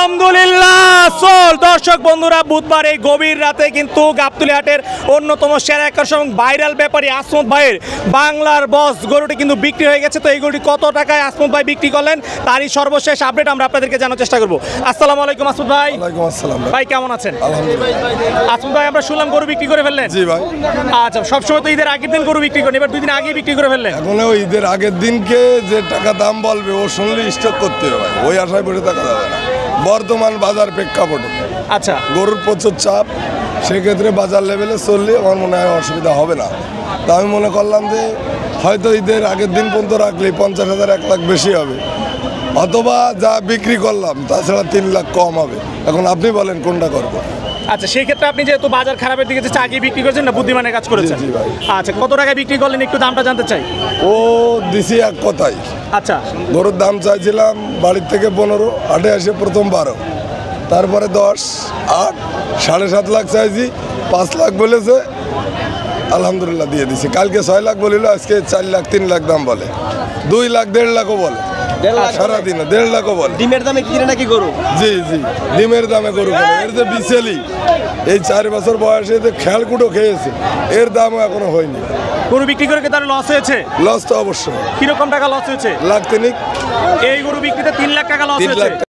আলহামদুলিল্লাহ। দর্শক বন্ধুরা, বুধবার এই গভীর রাতে কিন্তু গাবতলী হাটের অন্যতম সেরা আকর্ষণ ভাইরাল ব্যাপারী আসমত ভাইয়ের বাংলার বস গরুটি কিন্তু বিক্রি হয়ে গেছে। তো এই গরুটি কত টাকায় আসমত ভাই বিক্রি করলেন তারই সর্বশেষ আপডেট আমরা আপনাদেরকে জানার চেষ্টা করবো। আসসালামু আলাইকুম আসমত ভাই। ওয়ালাইকুম আসসালাম ভাই, কেমন আছেন? আলহামদুলিল্লাহ। আসমত ভাই, আমরা শুনলাম গরু বিক্রি করে ফেললেন। জি ভাই, আচ্ছা, সবসময় তো ঈদের আগের দিন গরু বিক্রি করেন, এবার 2 দিন আগেই বিক্রি করে ফেললেন। এখন ওই ঈদের আগের দিনকে যে টাকা দাম বলবে ও শুনলে স্টক করতে হবে ভাই, ওই আশায় বসে থাকা যাবে না। বর্তমান বাজার প্রেক্ষাপটে আচ্ছা, গরুর প্রচুর চাপ, সেক্ষেত্রে বাজার লেভেলে চললে আমার মনে হয় অসুবিধা হবে না। তা আমি মনে করলাম যে হয়তো ঈদের আগের দিন পর্যন্ত রাখলে 50,000 1 লাখ বেশি হবে, অথবা যা বিক্রি করলাম তাছাড়া 3 লাখ কম হবে। এখন আপনি বলেন কোনটা করবো। আচ্ছা, সেই ক্ষেত্রে আপনি যেহেতু বাজার খারাপের দিকে যে আগে বিক্রি করেছেন না, বুদ্ধিমানের কাজ করেছেন। জি ভাই। আচ্ছা, কত টাকায় বিক্রি করলেন একটু দামটা জানতে চাই। ও দিছি এক কথাই, আচ্ছা, গরুর দাম চাইছিলাম বাড়ির থেকে 15, হাটে আসে প্রথম 12, তারপরে 10, 8, 7.5 লাখ চাইছি, 5 লাখ বলেছে, আলহামদুলিল্লাহ দিয়ে দিছি। কালকে 6 লাখ বলিল, আজকে 4 লাখ 3 লাখ দাম বলে, 2 লাখ 1.5 লাখও বলে, সারাদিনে 1.5 লাখও বলে। ডিমের দামে কিনে নাকি গরু? জি জি, ডিমের দামে গরু কিনে। এর যে বিচেলি এই 4 বছর বয়সে যে খেয়ালকুটো খেয়েছে, এর দামও এখনো হয়নি। গরু বিক্রি করে কি তার লস হয়েছে? লস তো অবশ্যই, কিরকম টাকা লস হয়েছে? 1 লাখ 3। এই গরু বিক্রিতে 3 লাখ টাকা লস 3 লাখ হয়েছে।